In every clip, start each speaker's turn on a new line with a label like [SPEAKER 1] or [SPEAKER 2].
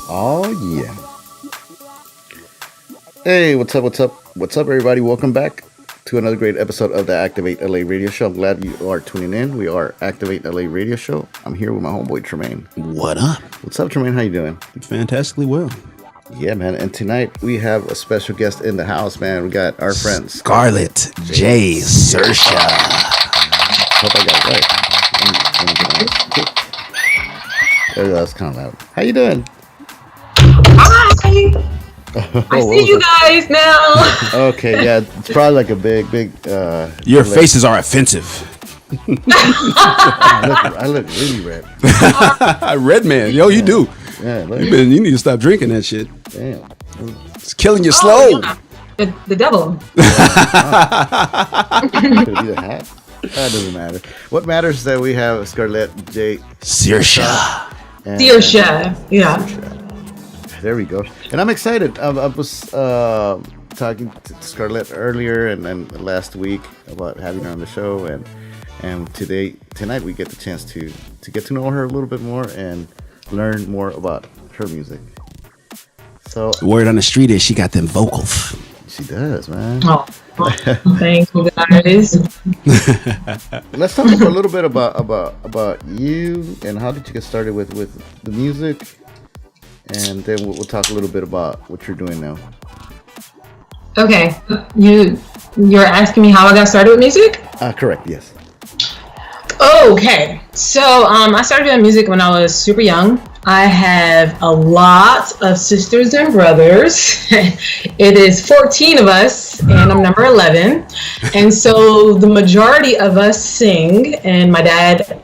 [SPEAKER 1] Oh yeah. Hey, what's up? What's up? What's up, everybody? Welcome back to another great episode of the Activate LA Radio Show. I'm glad you are tuning in. We are Activate LA Radio Show. I'm here with my homeboy Tremaine.
[SPEAKER 2] What up?
[SPEAKER 1] What's up, Tremaine? How you doing?
[SPEAKER 2] Fantastically well.
[SPEAKER 1] Yeah, man. And tonight we have a special guest in the house, man. We got our friend
[SPEAKER 2] Scarlett J. Saoirse.
[SPEAKER 1] Hope I got it right. That's kind of loud. How you doing?
[SPEAKER 3] Hi. I see you guys now.
[SPEAKER 1] Okay, yeah, it's probably like a big.
[SPEAKER 2] Your faces are offensive.
[SPEAKER 1] I look really red.
[SPEAKER 2] Red man, yo, you do.
[SPEAKER 1] Yeah,
[SPEAKER 2] You need to stop drinking that shit.
[SPEAKER 1] Damn.
[SPEAKER 2] It's killing you slow.
[SPEAKER 3] Yeah. The devil.
[SPEAKER 1] Could it be the hat? That doesn't matter. What matters is that we have Scarlett J.
[SPEAKER 2] Saoirse.
[SPEAKER 3] Saoirse. Yeah.
[SPEAKER 1] There we go. And I'm excited. I was talking to Scarlett earlier and last week about having her on the show, and tonight we get the chance to get to know her a little bit more and learn more about her music. So
[SPEAKER 2] Word on the street is she got them vocals.
[SPEAKER 1] She does, man.
[SPEAKER 3] Oh, thank you guys.
[SPEAKER 1] Let's talk a little bit about you and how did you get started with the music, and then we'll talk a little bit about what you're doing now.
[SPEAKER 3] Okay, you're asking me how I got started with music?
[SPEAKER 1] Correct. Yes.
[SPEAKER 3] Okay, so I started doing music when I was super young. I have a lot of sisters and brothers. It is 14 of us, and I'm number 11. And so the majority of us sing, and my dad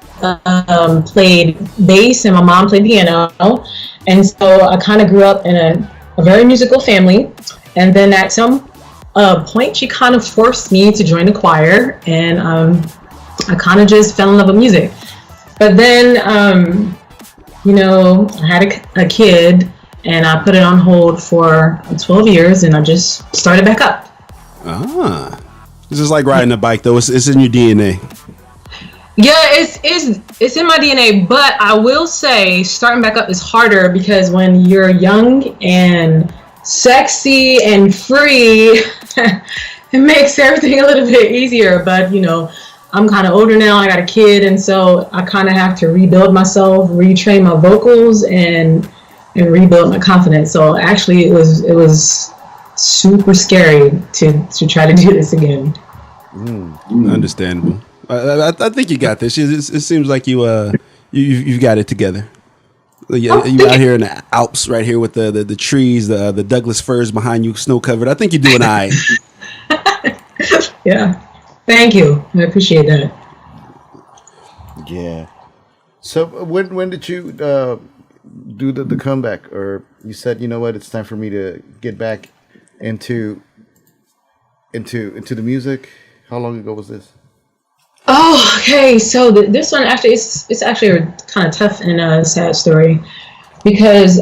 [SPEAKER 3] played bass, and my mom played piano. And so I kind of grew up in a very musical family. And then at some point, she kind of forced me to join the choir, and I kind of just fell in love with music. But then, I had a kid, and I put it on hold for 12 years, and I just started back up.
[SPEAKER 2] This is like riding a bike, though. It's in your DNA.
[SPEAKER 3] Yeah, it's in my DNA, but I will say starting back up is harder because when you're young and sexy and free, it makes everything a little bit easier. But, I'm kind of older now, I got a kid, and so I kind of have to rebuild myself, retrain my vocals, and rebuild my confidence. So actually, it was super scary to try to do this again.
[SPEAKER 2] Understandable. I think you got this. It seems like you've got it together. You out here in the Alps, right here with the trees, the Douglas firs behind you, snow covered. I think you're doing all right.
[SPEAKER 3] Yeah. Thank you. I appreciate that.
[SPEAKER 1] Yeah. So when did you do the comeback, or you said, you know what, it's time for me to get back into the music? How long ago was this?
[SPEAKER 3] Oh, okay. So this one actually it's actually a kind of tough and a sad story because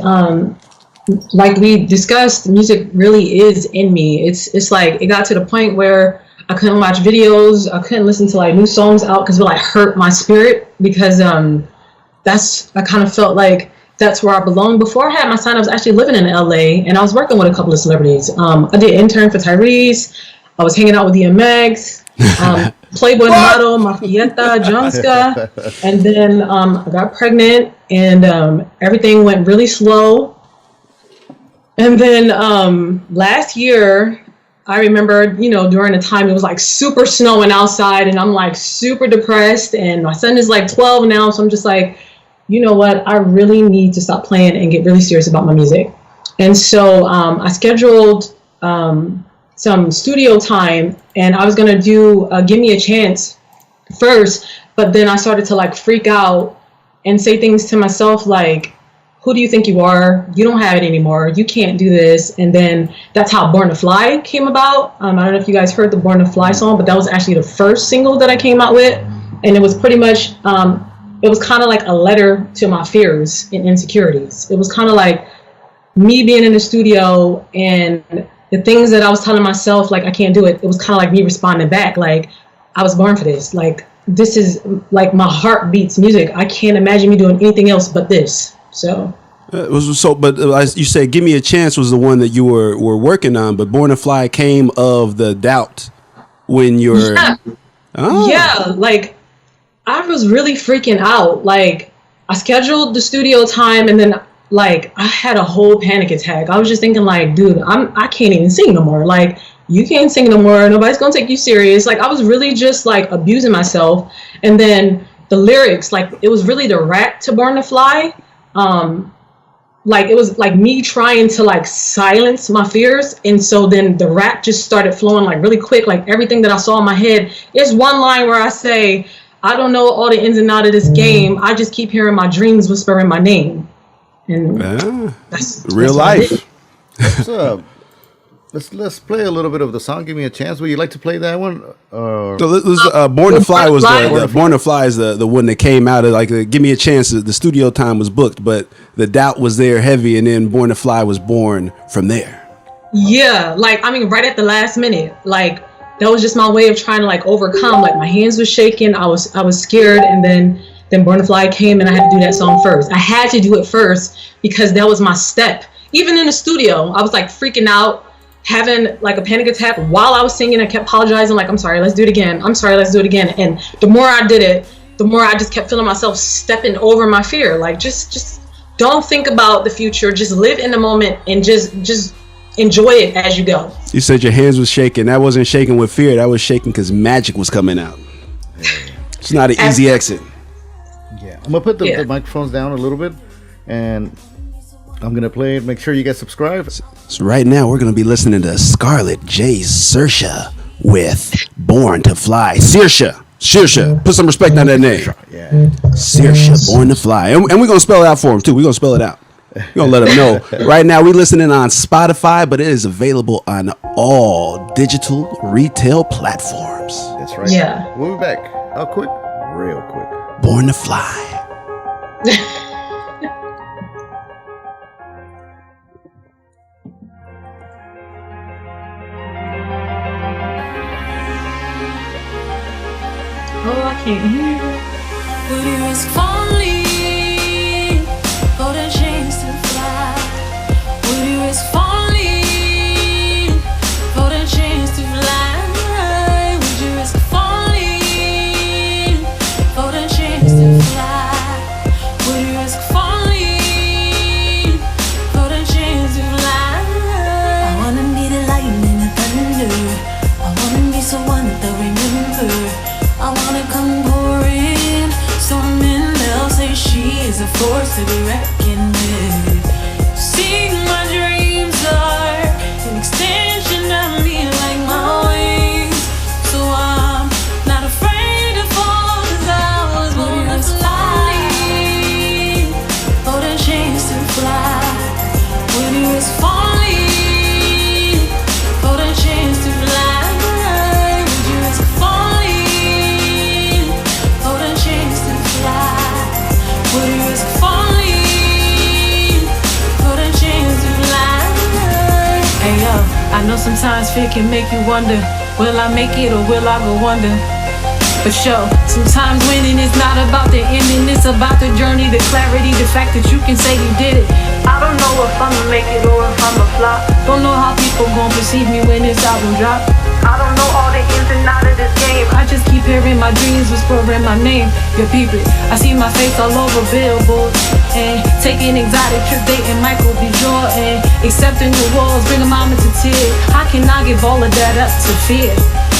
[SPEAKER 3] like we discussed, music really is in me. It's like it got to the point where I couldn't watch videos. I couldn't listen to like new songs out because it would like hurt my spirit because I kind of felt like that's where I belonged. Before I had my son, I was actually living in LA and I was working with a couple of celebrities. I did intern for Tyrese. I was hanging out with DMX, Playboy model, Mafietta, Jonska, and then I got pregnant and everything went really slow. And then last year, I remember, during the time it was like super snowing outside and I'm like super depressed and my son is like 12 now. So I'm just like, you know what? I really need to stop playing and get really serious about my music. And so I scheduled some studio time and I was going to do Give Me a Chance first. But then I started to like freak out and say things to myself like, who do you think you are? You don't have it anymore. You can't do this. And then that's how Born to Fly came about. I don't know if you guys heard the Born to Fly song, but that was actually the first single that I came out with. And it was pretty much, it was kind of like a letter to my fears and insecurities. It was kind of like me being in the studio and the things that I was telling myself, like, I can't do it. It was kind of like me responding back. Like, I was born for this. Like, this is like my heart beats music. I can't imagine me doing anything else but this. So
[SPEAKER 2] You said "Give Me a Chance" was the one that you were working on, but "Born to Fly" came of the doubt when you're.
[SPEAKER 3] Yeah.
[SPEAKER 2] Oh.
[SPEAKER 3] Yeah, like I was really freaking out. Like I scheduled the studio time, and then like I had a whole panic attack. I was just thinking, like, dude, I can't even sing no more. Like you can't sing no more. Nobody's gonna take you serious. Like I was really just like abusing myself, and then the lyrics, like it was really the rap to "Born to Fly." Like it was like me trying to like silence my fears, and so then the rap just started flowing like really quick. Like everything that I saw in my head. There's one line where I say, "I don't know all the ins and outs of this game. I just keep hearing my dreams whispering my name." And that's
[SPEAKER 2] real life.
[SPEAKER 1] Let's play a little bit of the song. Give Me a Chance. Would you like to play that one?
[SPEAKER 2] So "Born to Fly" was "Born to Fly" is the one that came out of like "Give Me a Chance." The studio time was booked, but the doubt was there heavy, and then "Born to Fly" was born from there.
[SPEAKER 3] Yeah, like I mean, right at the last minute, like that was just my way of trying to like overcome. Like my hands were shaking, I was scared, and then "Born to Fly" came, and I had to do that song first. I had to do it first because that was my step. Even in the studio, I was like freaking out, having like a panic attack while I was singing. I kept apologizing, like, "I'm sorry, let's do it again. I'm sorry, let's do it again." And the more I did it, the more I just kept feeling myself stepping over my fear. Like just don't think about the future. Just live in the moment and just enjoy it as you go.
[SPEAKER 2] You said your hands was shaking. That wasn't shaking with fear. That was shaking because magic was coming out. It's not an easy exit.
[SPEAKER 1] Yeah, I'm gonna put the microphones down a little bit, and I'm gonna play it. Make sure you guys subscribe.
[SPEAKER 2] So right now we're gonna be listening to Scarlett J. Saoirse with "Born to Fly." Saoirse, put some respect on that name.
[SPEAKER 1] Yeah,
[SPEAKER 2] Saoirse, "Born to Fly," and we're gonna spell it out for him too. We're gonna spell it out. We're gonna let him know. Right now we're listening on Spotify, but it is available on all digital retail platforms.
[SPEAKER 1] that's right.
[SPEAKER 3] Yeah.
[SPEAKER 1] We'll be back. How quick? Real quick.
[SPEAKER 2] "Born to Fly."
[SPEAKER 3] Oh, I can't hear you.
[SPEAKER 4] Would you risk falling for the chance to fly? Would you risk falling for the chance to fly? Would you risk falling for the chance to fly? Would you risk falling for the chance to fly? I wanna be the lightning and thunder. I wanna be someone to remember. I wanna come pouring, storming. They'll say she is a force to be reckoned with. See, my dreams are an extension of me, like my wings. So I'm not afraid to fall, 'cause I was born to fly. For the chance to fly. When you was falling, for the chance to fly. I know sometimes fear can make you wonder, will I make it or will I go under? But yo, sometimes winning is not about the ending, it's about the journey, the clarity, the fact that you can say you did it. I don't know if I'ma make it or if I'ma flop. Don't know how people gon' perceive me when this album drop. I don't know all the ins and outs of this game. I just keep hearing my dreams whispering my name. Yo, peep it, I see my face all over billboards, and taking exotic trips, dating Michael B. Jordan, accepting the walls, bringing mama to tears. How can I give all of that up to fear?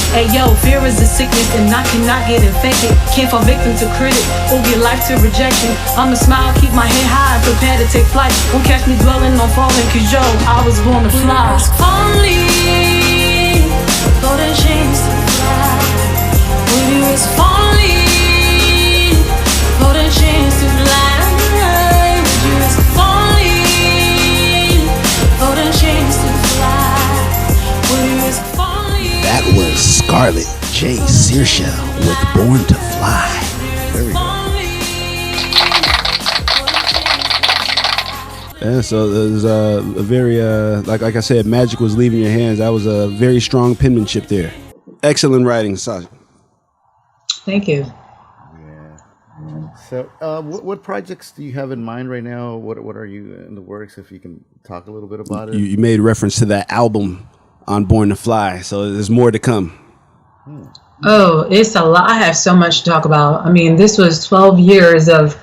[SPEAKER 4] Hey yo, fear is a sickness and I cannot get infected. Can't fall victim to critic or give life to rejection. I'ma smile, keep my head high, prepare to take flight. Won't catch me dwelling on falling, 'cause yo, I was born to fly. Falling for the chance to fly. When you was falling for the chance to fly. When you was falling for the chance to fly. When you was falling.
[SPEAKER 2] That was Scarlett J. Saoirse with "Born to Fly."
[SPEAKER 1] There we go.
[SPEAKER 2] Yeah, so there's a very, like I said, magic was leaving your hands. That was a very strong penmanship there. Excellent writing, Sasha.
[SPEAKER 3] Thank you.
[SPEAKER 1] Yeah. So, what projects do you have in mind right now? What are you in the works? If you can talk a little bit about it.
[SPEAKER 2] You made reference to that album on Born to Fly, so there's more to come.
[SPEAKER 3] Oh, it's a lot. I have so much to talk about. I mean, this was 12 years of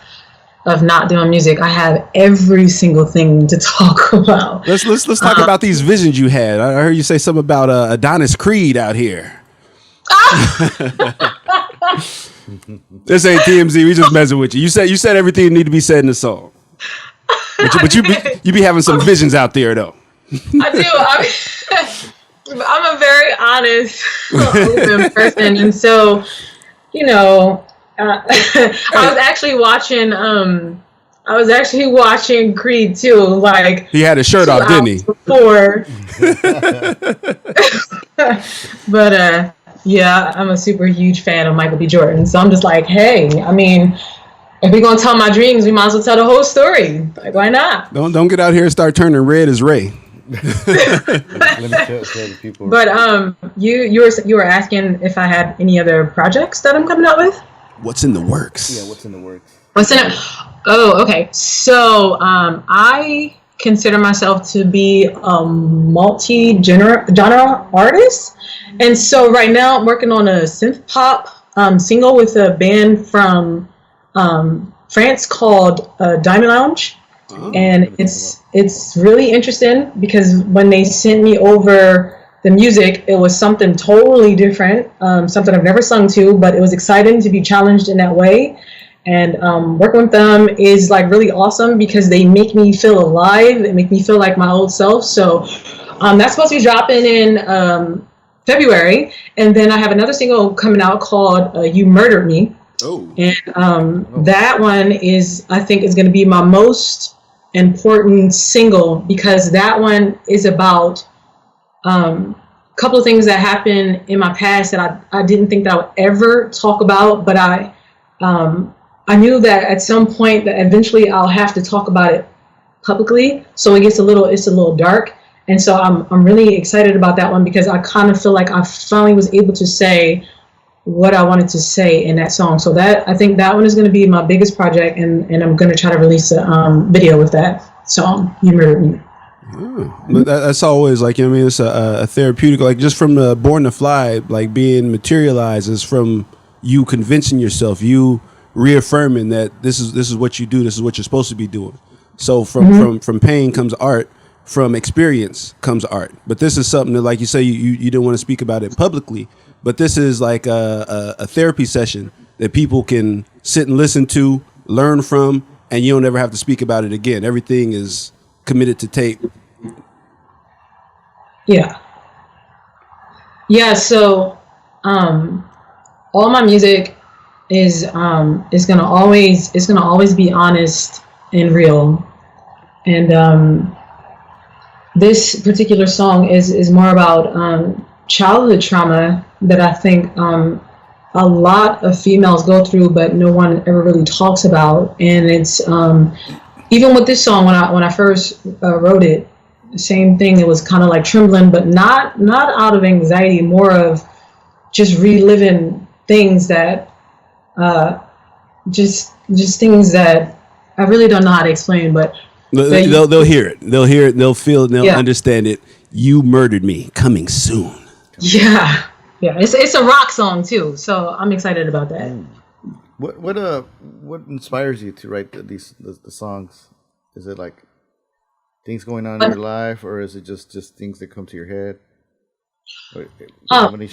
[SPEAKER 3] not doing music. I have every single thing to talk about.
[SPEAKER 2] Let's talk about these visions you had. I heard you say something about Adonis Creed out here. This ain't TMZ. We just messing with you. You said everything that need to be said in the song. But you be having some visions out there though.
[SPEAKER 3] I do. I'm a very honest, open person, and so I was actually watching Creed too. Like
[SPEAKER 2] he had his shirt off, didn't he?
[SPEAKER 3] Before. But yeah, I'm a super huge fan of Michael B. Jordan. So I'm just like, hey, I mean, if we're gonna tell my dreams, we might as well tell the whole story. Like, why not?
[SPEAKER 2] Don't get out here and start turning red as Ray.
[SPEAKER 1] Let me tell the people.
[SPEAKER 3] But you were asking if I had any other projects that I'm coming out with?
[SPEAKER 2] What's in the works?
[SPEAKER 1] Yeah, what's in the works?
[SPEAKER 3] What's in it? Oh, okay. So I consider myself to be a multi-genre artist. And so right now I'm working on a synth pop single with a band from France called Diamond Lounge.
[SPEAKER 2] Oh,
[SPEAKER 3] and it's really interesting because when they sent me over the music, it was something totally different, something I've never sung to, but it was exciting to be challenged in that way. And working with them is like really awesome because they make me feel alive. They make me feel like my old self. So that's supposed to be dropping in February. And then I have another single coming out called You Murdered Me.
[SPEAKER 2] Oh.
[SPEAKER 3] And that one I think is going to be my most important single because that one is about a couple of things that happened in my past that I didn't think that I would ever talk about, but I knew that at some point that eventually I'll have to talk about it publicly. So it's a little dark. And so I'm really excited about that one because I kind of feel like I finally was able to say what I wanted to say in that song. So I think that one is going to be my biggest project, and I'm going to try to release a video with that song, You Murdered Me.
[SPEAKER 2] But that's always like, I mean, it's a therapeutic, like just from the Born to Fly, like being materialized is from you convincing yourself, you reaffirming that this is what you do, this is what you're supposed to be doing. So from pain comes art, from experience comes art. But this is something that, like you say, you didn't want to speak about it publicly, but this is like a therapy session that people can sit and listen to, learn from, and you don't ever have to speak about it again. Everything is committed to tape.
[SPEAKER 3] Yeah. So all my music is gonna always be honest and real. And this particular song is more about childhood trauma that I think a lot of females go through, but no one ever really talks about. And it's even with this song, when I first wrote it, same thing. It was kind of like trembling, but not out of anxiety, more of just reliving things that just things that I really don't know how to explain, but
[SPEAKER 2] they'll hear it. They'll hear it. They'll feel it. They'll understand it. You Murdered Me, coming soon.
[SPEAKER 3] Yeah. It's a rock song too, so I'm excited about that.
[SPEAKER 1] What inspires you to write the songs? Is it like things going on in your life, or is it just things that come to your head?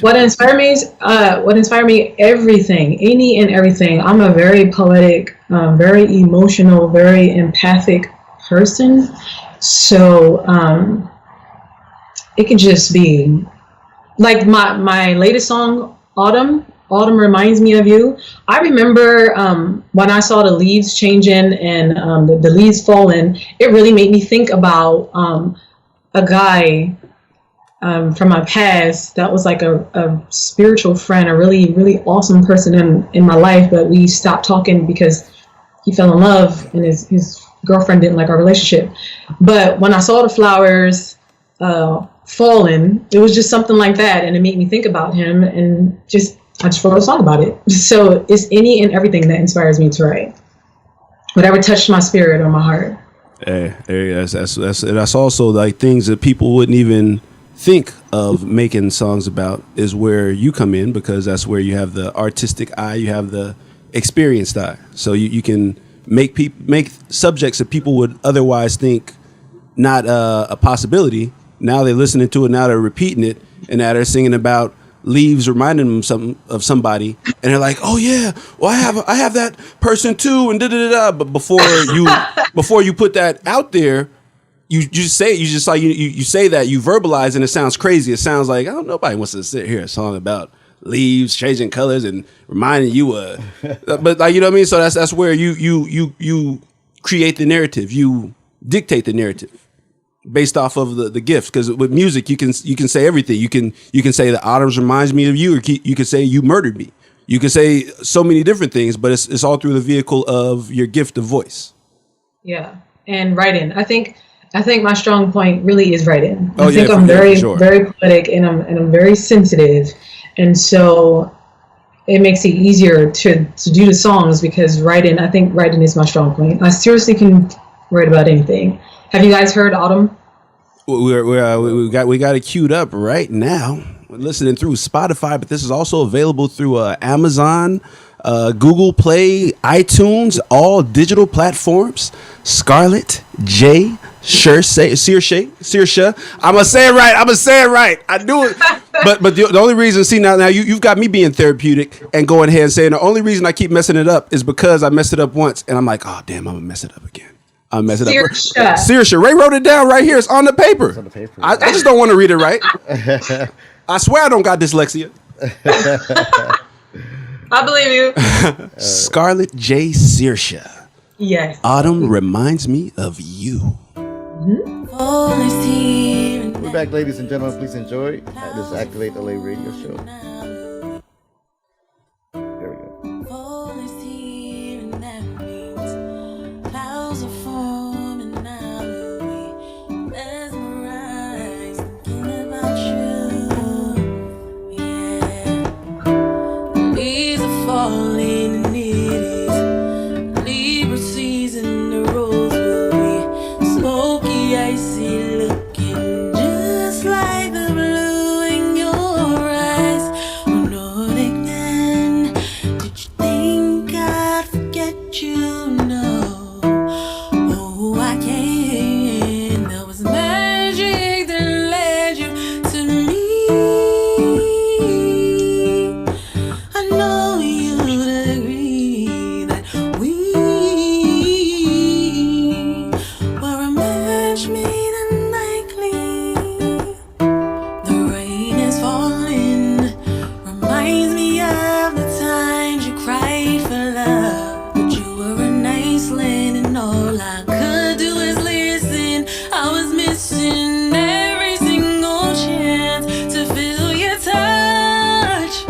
[SPEAKER 3] What inspired me? Everything, any and everything. I'm a very poetic, very emotional, very empathic person. So it can just be like my latest song, Autumn Reminds Me of You. I remember when I saw the leaves changing and the leaves falling, it really made me think about a guy from my past that was like a spiritual friend, a really, really awesome person in my life, but we stopped talking because he fell in love and his girlfriend didn't like our relationship. But when I saw the flowers falling, it was just something like that, and it made me think about him and just I just wrote a song about it. So it's any and everything that inspires me to write. Whatever touched my spirit or my heart.
[SPEAKER 2] Hey, that's also like things that people wouldn't even think of making songs about is where you come in, because that's where you have the artistic eye, you have the experienced eye. So you can make subjects that people would otherwise think not a possibility. Now they're listening to it, now they're repeating it, and now they're singing about leaves reminding them of somebody, and they're like, "Oh yeah, well I have that person too," and da da da. But before you put that out there, you say that, you verbalize, and it sounds crazy. It sounds like, oh, nobody wants to sit here a song about leaves changing colors and reminding you but like, you know what I mean. So that's where you create the narrative, you dictate the narrative based off of the gift. Because with music, you can say everything. You can say that Autumn reminds me of you, or you can say you murdered me. You can say so many different things, but it's all through the vehicle of your gift of voice.
[SPEAKER 3] Yeah, and writing. I think my strong point really is writing.
[SPEAKER 2] Oh,
[SPEAKER 3] I think I'm very poetic, and I'm very sensitive, and so it makes it easier to do the songs, because I think writing is my strong point. I seriously can write about anything. Have you guys heard Autumn?
[SPEAKER 2] We got it queued up right now. We're listening through Spotify, but this is also available through Amazon, Google Play, iTunes, all digital platforms. Scarlett J. Saoirse. I'm gonna say it right. I do it. But the only reason, see, now you've got me being therapeutic and going ahead and saying the only reason I keep messing it up is because I messed it up once, and I'm like, oh damn, I'm gonna mess it up again. I mess it up. Saoirse. Ray wrote it down right here. It's on the paper. It's on the paper. I just don't want to read it right. I swear I don't got dyslexia.
[SPEAKER 3] I believe you.
[SPEAKER 2] Scarlett J. Saoirse.
[SPEAKER 3] Yes.
[SPEAKER 2] Autumn reminds me of you.
[SPEAKER 1] We're back, ladies and gentlemen. Please enjoy this Activate LA radio show. There we go.
[SPEAKER 4] Falling, and it is Libra season. The roads will be smoky, icy, looking just like the blue in your eyes. Oh, Nordic man, did you think I'd forget you? No, oh, I can't. There was magic that led you to me. I know you'd agree that we were a match made unlikely. The rain is falling, reminds me of the times you cried for love, but you were in Iceland and all I could do is listen. I was missing every single chance to feel your touch.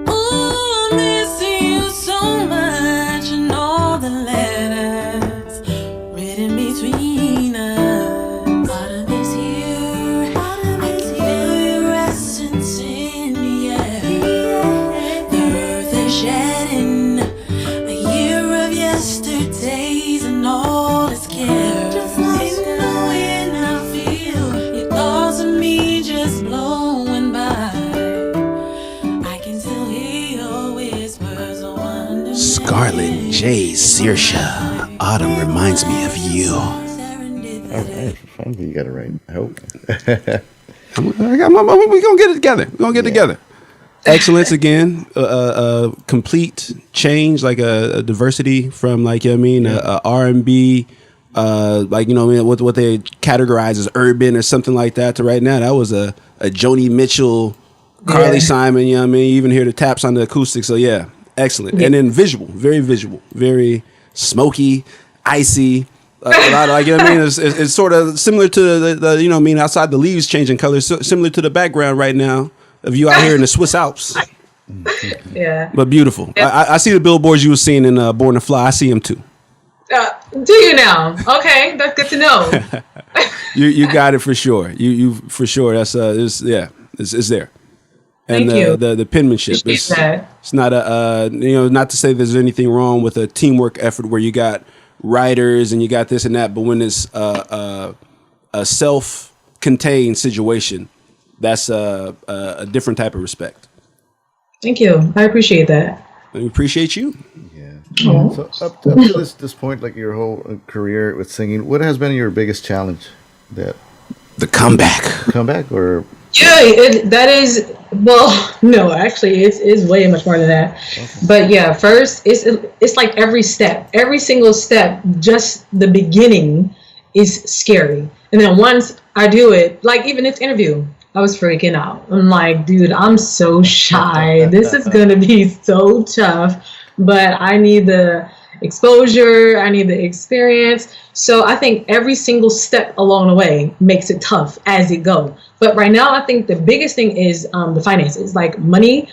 [SPEAKER 4] Ooh, I'm missing you so much, and all the letters written between us. Autumn is here, I can feel your essence in the air. The earth is shedding a year of yesterdays and all its care. Just like knowing I feel your thoughts of me just blowing by. I can still hear your whispers of wonder.
[SPEAKER 2] Scarlett J. Saoirse. Autumn reminds me of you.
[SPEAKER 1] All right, finally you got it right. I hope.
[SPEAKER 2] We're gonna get it together. We're gonna get together. Excellence again. Complete change, like a diversity from, like, you know what I mean, R&B, like, you know what I mean, what they categorize as urban or something like that, to right now that was a Joni Mitchell, Carly Simon. You know what I mean. You even hear the taps on the acoustic. So yeah, excellent. And then visual, very smoky, icy. A lot of, like, you know what I mean. It's sort of similar to the you know what I mean, outside the leaves changing colors, similar to the background right now of you out here in the Swiss Alps.
[SPEAKER 3] Yeah.
[SPEAKER 2] But beautiful.
[SPEAKER 3] Yeah.
[SPEAKER 2] I see the billboards you were seeing in Born to Fly. I see them too.
[SPEAKER 3] Do you now? Okay, that's good to know.
[SPEAKER 2] You got it for sure. You for sure. That's it's there.
[SPEAKER 3] Thank
[SPEAKER 2] and
[SPEAKER 3] you.
[SPEAKER 2] the penmanship.
[SPEAKER 3] Appreciate that.
[SPEAKER 2] It's not a not to say there's anything wrong with a teamwork effort where you got writers and you got this and that, but when it's a self-contained situation, that's a different type of respect.
[SPEAKER 3] Thank you. I appreciate that.
[SPEAKER 2] I appreciate you.
[SPEAKER 1] Yeah.
[SPEAKER 3] Oh.
[SPEAKER 1] So up to this point, like your whole career with singing, what has been your biggest challenge? That
[SPEAKER 2] The comeback.
[SPEAKER 1] comeback or
[SPEAKER 3] Yeah, that is, well, no, actually, it's way much more than that. But yeah, first, it's like every single step, just the beginning is scary. And then once I do it, like even this interview, I was freaking out. I'm like, dude, I'm so shy. This is going to be so tough, but I need the exposure, I need the experience. So I think every single step along the way makes it tough as it go. But right now, I think the biggest thing is the finances, like money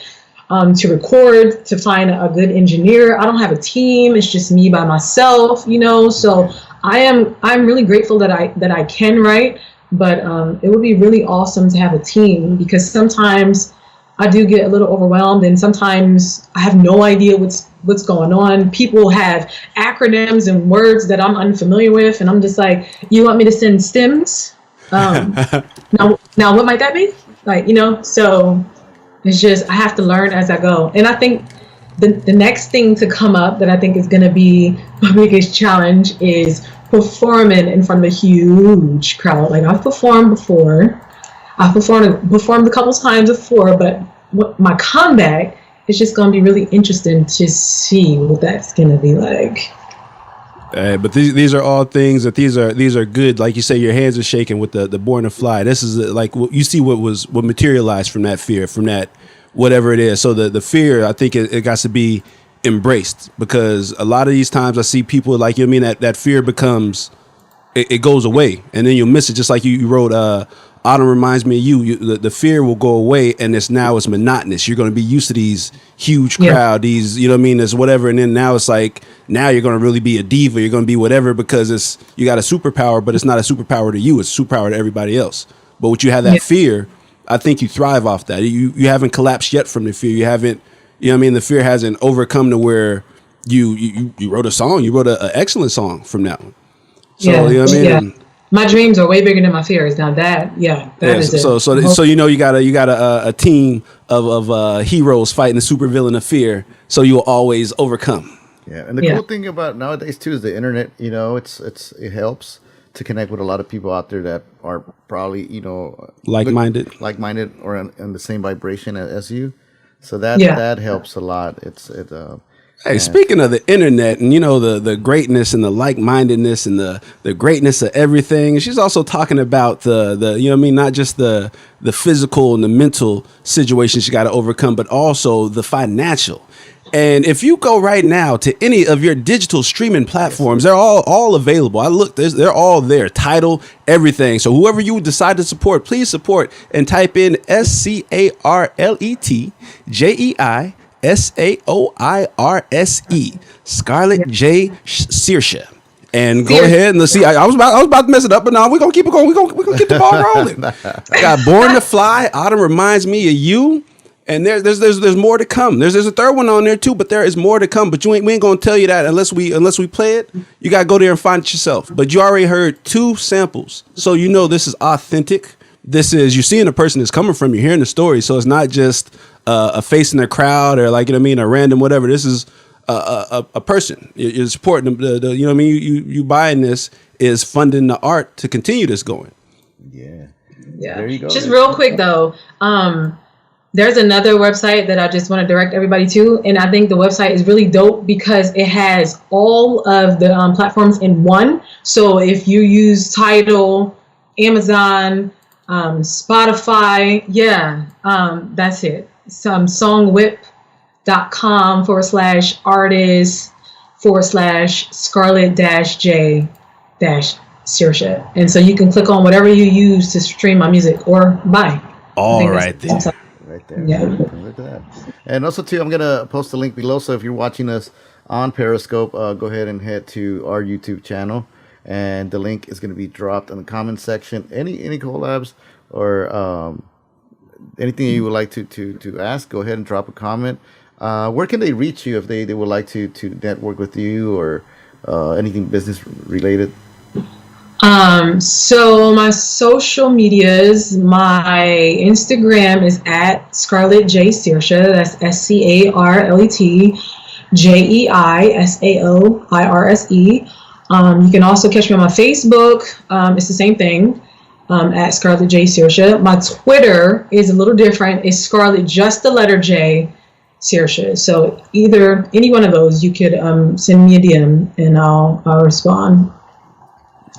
[SPEAKER 3] to record, to find a good engineer. I don't have a team; it's just me by myself, you know. So I'm really grateful that I can write, but it would be really awesome to have a team, because sometimes I do get a little overwhelmed, and sometimes I have no idea what's going on. People have acronyms and words that I'm unfamiliar with, and I'm just like, you want me to send stems? Now what might that be? Like, you know, so it's just, I have to learn as I go. And I think the next thing to come up that I think is going to be my biggest challenge is performing in front of a huge crowd. Like, I've performed before. I've performed a couple times before, but my comeback is just going to be really interesting to see what that's going to be like.
[SPEAKER 2] But these are all things that these are good. Like you say, your hands are shaking with the Born to Fly. This is like you see what materialized from that fear, from that whatever it is. So the fear, I think it got to be embraced, because a lot of these times I see people, like, you know what I mean, that fear becomes, it goes away, and then you'll miss it. Just like you wrote, Autumn reminds me of you. The fear will go away, and it's monotonous. You're going to be used to these huge crowd, these, you know what I mean, there's whatever, and then now it's like, now you're going to really be a diva. You're going to be whatever, because you got a superpower, but it's not a superpower to you. It's a superpower to everybody else. But what you have that fear, I think you thrive off that. You haven't collapsed yet from the fear. You haven't, you know what I mean, the fear hasn't overcome to where you wrote a song. You wrote an excellent song from that one. So, you know what I mean?
[SPEAKER 3] Yeah. My dreams are way bigger than my fears. Now that is it.
[SPEAKER 2] So you know, you got a team of heroes fighting the supervillain of fear, so you will always overcome.
[SPEAKER 1] Yeah, and the cool thing about nowadays too is the internet. You know, it helps to connect with a lot of people out there that are probably, you know, like-minded or on the same vibration as you. So that helps a lot.
[SPEAKER 2] Hey, speaking of the internet and, you know, the greatness and the like-mindedness and the greatness of everything, she's also talking about the you know what I mean, not just the physical and the mental situations you got to overcome, but also the financial. And if you go right now to any of your digital streaming platforms, they're all available. I looked, they're all there, Tidal, everything. So whoever you decide to support, please support and type in SCARLETJEISAOIRSE, Scarlett J. Saoirse. And go ahead and let's see. I was about to mess it up, but now we're gonna keep it going. We're gonna get the ball rolling. I got Born to Fly. Autumn reminds me of you. And there's more to come. There's a third one on there too, but there is more to come. But we ain't gonna tell you that unless we play it. You gotta go there and find it yourself. But you already heard 2 samples, so you know this is authentic. This is, you're seeing a person that's coming from. You're hearing the story, so it's not just a face in the crowd or, like, you know what I mean, a random whatever. This is a person. You're supporting the you know what I mean. You buying this is funding the art to continue this going.
[SPEAKER 1] Yeah.
[SPEAKER 3] There you go. Just real quick though. There's another website that I just want to direct everybody to, and I think the website is really dope because it has all of the platforms in one. So if you use Tidal, Amazon, Spotify, that's it. songwhip.com/artist/Scarlett-J-Saoirse. And so you can click on whatever you use to stream my music or buy.
[SPEAKER 2] All right then.
[SPEAKER 1] Right there. Yeah. Look at that. And also too, I'm gonna post a link below. So if you're watching us on Periscope, go ahead and head to our YouTube channel, and the link is gonna be dropped in the comment section. Any collabs or anything you would like to ask, go ahead and drop a comment. Where can they reach you if they would like to network with you or anything business related?
[SPEAKER 3] So my social medias, my Instagram is at Scarlett J Saoirse. That's ScarletJeisaoirse. You can also catch me on my Facebook. It's the same thing. At Scarlett J Saoirse. My Twitter is a little different. It's Scarlett, just the letter J, Saoirse. So either any one of those, you could send me a DM and I'll respond.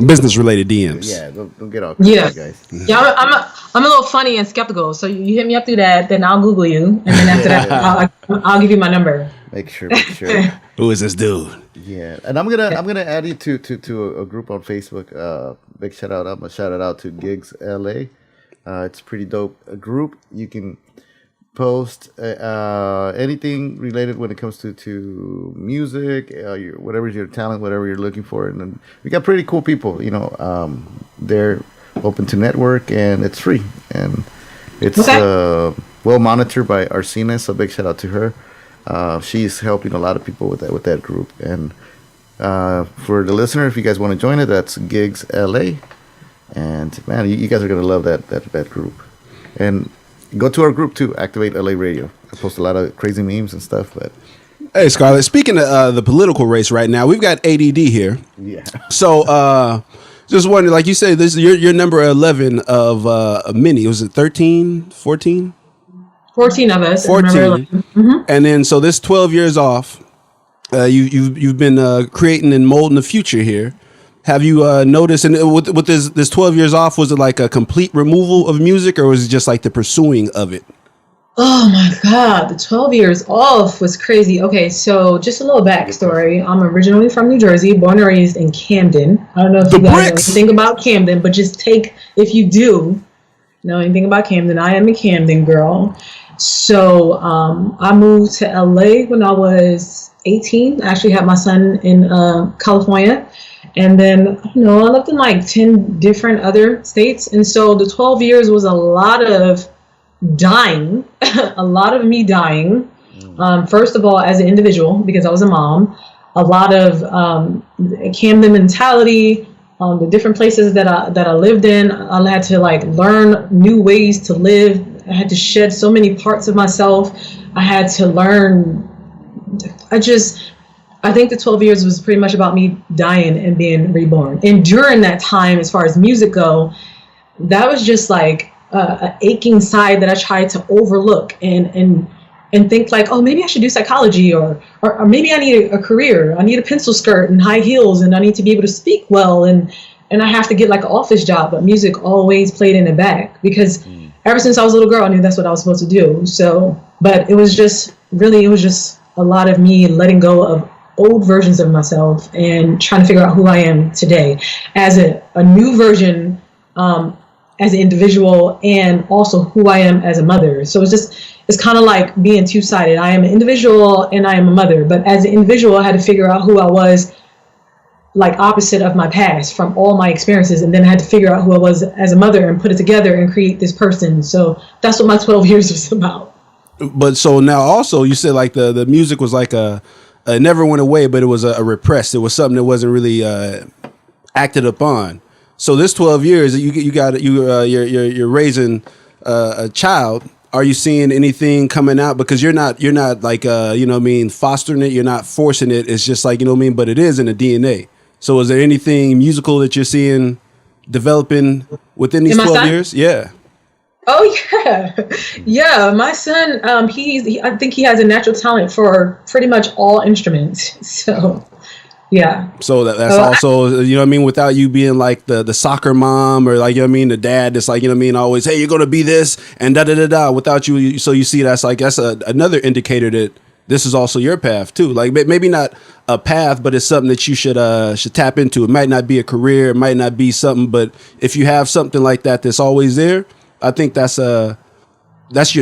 [SPEAKER 2] Business related DMs.
[SPEAKER 1] Yeah, don't get off.
[SPEAKER 3] Yeah,
[SPEAKER 1] guys.
[SPEAKER 3] Yeah. I'm a little funny and skeptical. So you hit me up through that, then I'll Google you, and then after that, I'll give you my number.
[SPEAKER 1] Make sure.
[SPEAKER 2] Who is this dude?
[SPEAKER 1] Yeah, and I'm gonna add you to a group on Facebook. Big shout out! I'm gonna shout it out to Gigs LA. It's pretty dope. A group you can post anything related when it comes to music, whatever's your talent, whatever you're looking for, and then we got pretty cool people. They're open to network and it's free and it's well monitored by Arsena. So big shout out to her. She's helping a lot of people with that group. And for the listener, if you guys want to join it, that's Gigs LA. And man, you guys are gonna love that group. And go to our group too, Activate LA Radio. I post a lot of crazy memes and stuff. But
[SPEAKER 2] hey, Scarlett, speaking of the political race right now, we've got ADD here.
[SPEAKER 1] yeah,
[SPEAKER 2] So just wondering, like you say, this you're number 11 of many. Was it 13, 14?
[SPEAKER 3] 14 of us.
[SPEAKER 2] 14. And then so this 12 years off, you've been creating and molding the future here. Have you noticed, and with this 12 years off, was it like a complete removal of music, or was it just like the pursuing of it?
[SPEAKER 3] Oh my God, the 12 years off was crazy. Okay, so just a little backstory. I'm originally from New Jersey, born and raised in Camden. I don't know if you guys know anything about Camden, but just if you do know anything about Camden, I am a Camden girl. So I moved to LA when I was 18. I actually had my son in California. And then, I lived in like 10 different other states. And so the 12 years was a lot of dying, a lot of me dying. First of all, as an individual, because I was a mom, a lot of Camden mentality, the different places that I lived in. I had to like learn new ways to live. I had to shed so many parts of myself. I had to learn. I think the 12 years was pretty much about me dying and being reborn. And during that time, as far as music go, that was just like an aching side that I tried to overlook and think like, oh, maybe I should do psychology or maybe I need a career. I need a pencil skirt and high heels and I need to be able to speak well and I have to get like an office job. But music always played in the back because ever since I was a little girl, I knew that's what I was supposed to do. So, but it was just a lot of me letting go of old versions of myself and trying to figure out who I am today as a new version as an individual and also who I am as a mother. So it's kind of like being two-sided. I am an individual and I am a mother, but as an individual I had to figure out who I was like opposite of my past from all my experiences, and then I had to figure out who I was as a mother and put it together and create this person. So that's what my 12 years was about.
[SPEAKER 2] But so now also you said like the music was like it never went away, but it was a repressed. It was something that wasn't really acted upon. So this 12 years, you're raising a child. Are you seeing anything coming out? Because you're not like fostering it. You're not forcing it. It's just like but it is in the DNA. So is there anything musical that you're seeing developing within these 12 years? Yeah.
[SPEAKER 3] Oh yeah. My son, I think he has a natural talent for pretty much all instruments. So, yeah.
[SPEAKER 2] So that's also, without you being like the soccer mom or like, the dad that's like, always, hey, you're going to be this and da-da-da-da without you. So you see, that's another indicator that this is also your path too. Like maybe not a path, but it's something that you should tap into. It might not be a career. It might not be something, but if you have something like that's always there, I think that's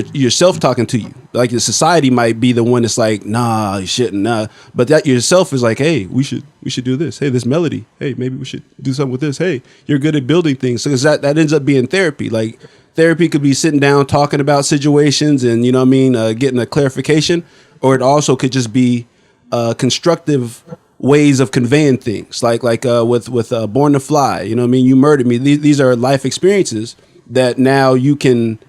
[SPEAKER 2] yourself talking to you. Like the society might be the one that's like, nah, you shouldn't, nah. But that yourself is like, hey, we should do this. Hey, this melody. Hey, maybe we should do something with this. Hey, you're good at building things. So that ends up being therapy. Like therapy could be sitting down talking about situations and, you know what I mean, getting a clarification, or it also could just be constructive ways of conveying things, like with Born to Fly. You know what I mean? You Murdered Me. These are life experiences that now you can.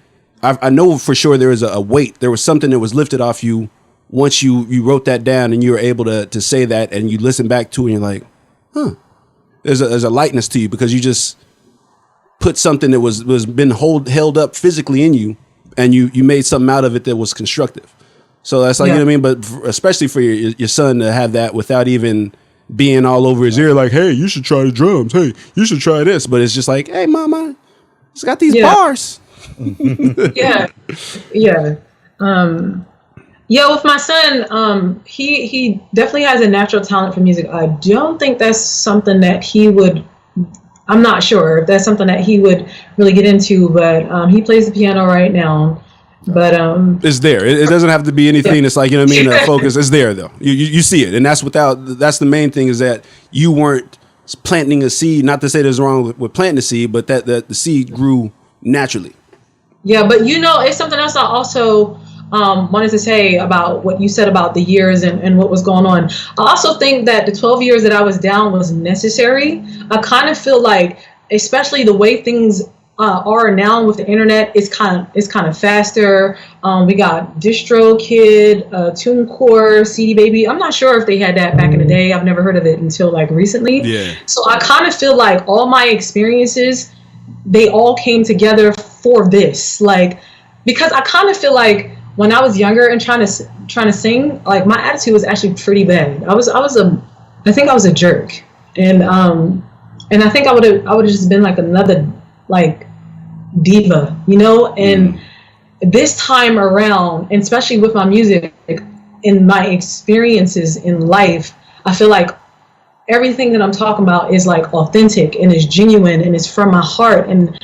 [SPEAKER 2] I know for sure there was a weight. There was something that was lifted off you once you wrote that down and you were able to say that, and you listen back to it and you're like, huh. There's a lightness to you because you just put something that was been held up physically in you, and you made something out of it that was constructive. So that's like, you know what I mean? But especially for your son to have that without even being all over his ear, like, hey, you should try the drums. Hey, you should try this. But it's just like, hey, mama, it's got these bars.
[SPEAKER 3] Yeah. Yeah. With my son, he definitely has a natural talent for music. I don't think that's something that he would, I'm not sure if that's something that he would really get into, but he plays the piano right now. But
[SPEAKER 2] it's there. It doesn't have to be anything that's like, you know what I mean, focus. It's there though. You see it, and that's the main thing, is that you weren't planting a seed. Not to say there's wrong with planting a seed, but that the seed grew naturally.
[SPEAKER 3] Yeah, but it's something else I also wanted to say about what you said about the years and what was going on. I also think that the 12 years that I was down was necessary. I kind of feel like, especially the way things are now with the internet, it's kind of faster. We got DistroKid, TuneCore, CD Baby. I'm not sure if they had that back in the day. I've never heard of it until like recently. Yeah. So I kind of feel like all my experiences, they all came together for this. Like, because I kind of feel like when I was younger and trying to sing, like my attitude was actually pretty bad. I think I was a jerk, and I think I would have just been like another like diva, and this time around, and especially with my music and my experiences in life, I feel like everything that I'm talking about is like authentic and is genuine and it's from my heart, and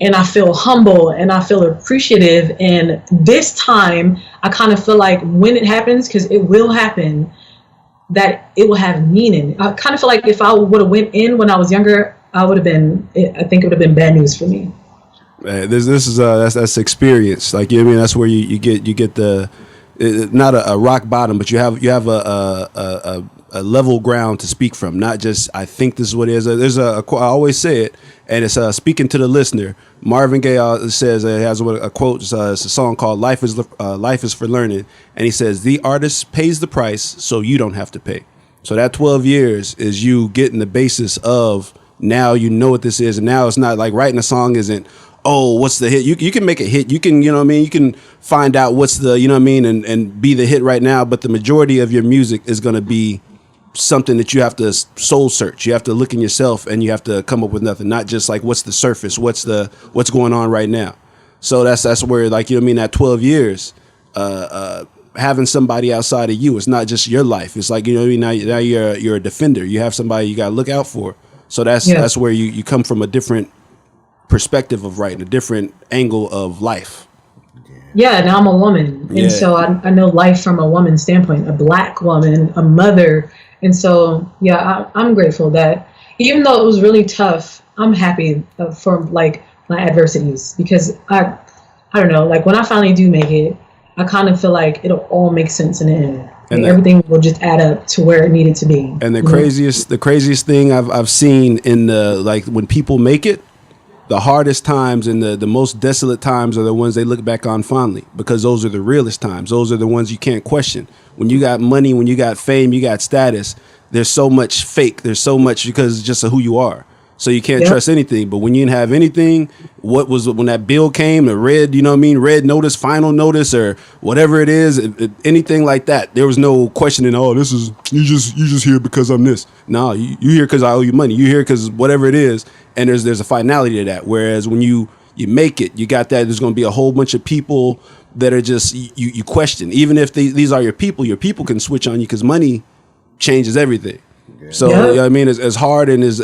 [SPEAKER 3] I feel humble and I feel appreciative. And this time I kind of feel like when it happens, because it will happen, that it will have meaning. I kind of feel like if I would have went in when I was younger, I think it would have been bad news for me.
[SPEAKER 2] This is that's experience. Like, you know what I mean, that's where you get the not a rock bottom, but you have a level ground to speak from. Not just I think this is what it is. There's I always say it, and it's speaking to the listener. Marvin Gaye says has a quote. It's a song called "Life is for Learning," and he says the artist pays the price so you don't have to pay. So that 12 years is you getting the basis of. Now you know what this is, and now it's not like writing a song isn't, oh, what's the hit? You can make a hit. You can, you know what I mean? You can find out what's the, you know what I mean, and be the hit right now, but the majority of your music is going to be something that you have to soul search. You have to look in yourself and you have to come up with nothing, not just like what's the surface, what's going on right now. So that's where, like, you know what I mean, that 12 years, having somebody outside of you, it's not just your life. It's like, you know what I mean, now you're a defender. You have somebody you got to look out for. So that's where you come from a different perspective of writing, a different angle of life.
[SPEAKER 3] Yeah, now I'm a woman. And so I know life from a woman's standpoint, a Black woman, a mother. And so, I'm grateful that even though it was really tough, I'm happy for like my adversities, because I don't know, like when I finally do make it, I kind of feel like it'll all make sense in the end. And everything will just add up to where it needed to be.
[SPEAKER 2] And the craziest thing I've seen in the, like, when people make it, the hardest times and the most desolate times are the ones they look back on fondly, because those are the realest times. Those are the ones you can't question. When you got money, when you got fame, you got status, there's so much fake. There's so much because it's just who you are. So you can't trust anything. But when you didn't have anything, when that bill came, the red, you know what I mean, red notice, final notice, or whatever it is, anything like that, there was no questioning, oh, this is, you just here because I'm this. No, you here because I owe you money. You here because whatever it is, and there's a finality to that. Whereas when you make it, you got that, there's going to be a whole bunch of people that are just, you question. Even if these are your people can switch on you because money changes everything. Okay. So, you know what I mean, as hard and as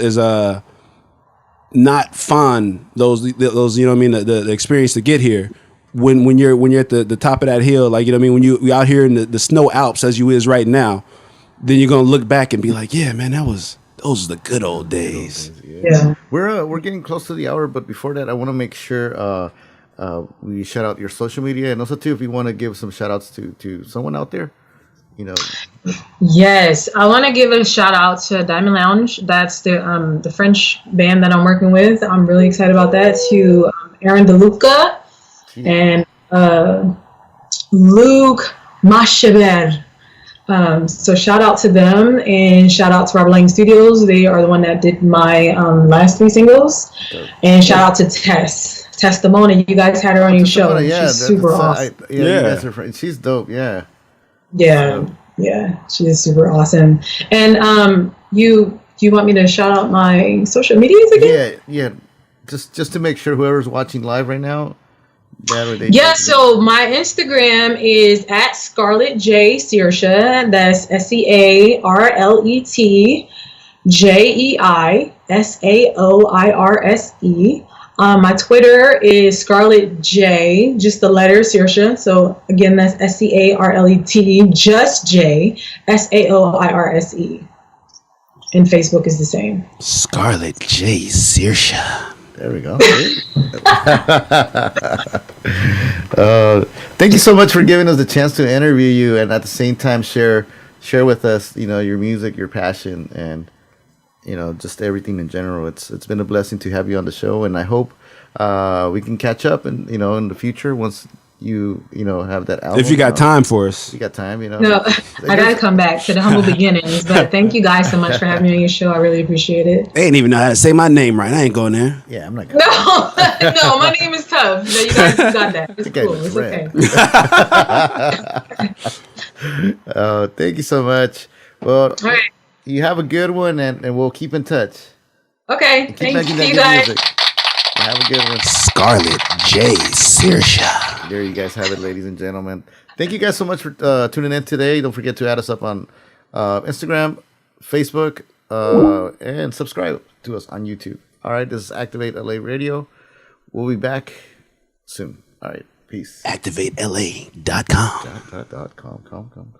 [SPEAKER 2] not fun those you know what I mean, the experience to get here, when you're at the top of that hill, like, you know what I mean, when you out here in the snow Alps as you is right now, then you're gonna look back and be like, yeah, man, those are the good old days.
[SPEAKER 3] Yeah.
[SPEAKER 1] We're getting close to the hour, but before that, I want to make sure we shout out your social media, and also too, if you want to give some shout outs to someone out there, you know.
[SPEAKER 3] Yes, I want to give a shout out to Diamond Lounge. That's the French band that I'm working with. I'm really excited about that. To Aaron DeLuca and Luke Machever. So shout out to them, and shout out to Robert Lang Studios. They are the one that did my last 3 singles. And shout out to Tess Testimony. You guys had her on your show.
[SPEAKER 1] Yeah,
[SPEAKER 3] she's super awesome.
[SPEAKER 1] You guys are she's dope. Yeah.
[SPEAKER 3] Yeah, she is super awesome. And do you want me to shout out my social medias again?
[SPEAKER 1] Yeah. Just to make sure whoever's watching live right now.
[SPEAKER 3] So my Instagram is at Scarlett J Saoirse. That's ScarlettJeissaoirse. My Twitter is Scarlett J, just the letter Saoirse. So again, that's SCARLET, just J, SAOIRSE. And Facebook is the same.
[SPEAKER 2] Scarlett J Saoirse.
[SPEAKER 1] There we go. Thank you so much for giving us the chance to interview you, and at the same time share with us, your music, your passion, and just everything in general. It's been a blessing to have you on the show, and I hope we can catch up and in the future once you have that album.
[SPEAKER 2] If you got time for us.
[SPEAKER 1] You got time,
[SPEAKER 3] No, I gotta come back to the humble beginnings. But thank you guys so much for having me on your show. I really appreciate it.
[SPEAKER 2] They ain't even know how to say my name right. I ain't going there.
[SPEAKER 1] Yeah, I'm not
[SPEAKER 3] No, no, my name is tough. No, you guys got that. It's cool. It's
[SPEAKER 1] okay. Thank you so much. Well,
[SPEAKER 3] all right.
[SPEAKER 1] You have a good one, and we'll keep in touch.
[SPEAKER 3] Okay, thank you guys.
[SPEAKER 1] Have a good one.
[SPEAKER 2] Scarlett J Saoirse.
[SPEAKER 1] There you guys have it, ladies and gentlemen. Thank you guys so much for tuning in today. Don't forget to add us up on Instagram, Facebook, and subscribe to us on YouTube. All right, this is Activate LA Radio. We'll be back soon. All right, peace.
[SPEAKER 2] ActivateLA.com.
[SPEAKER 1] .com.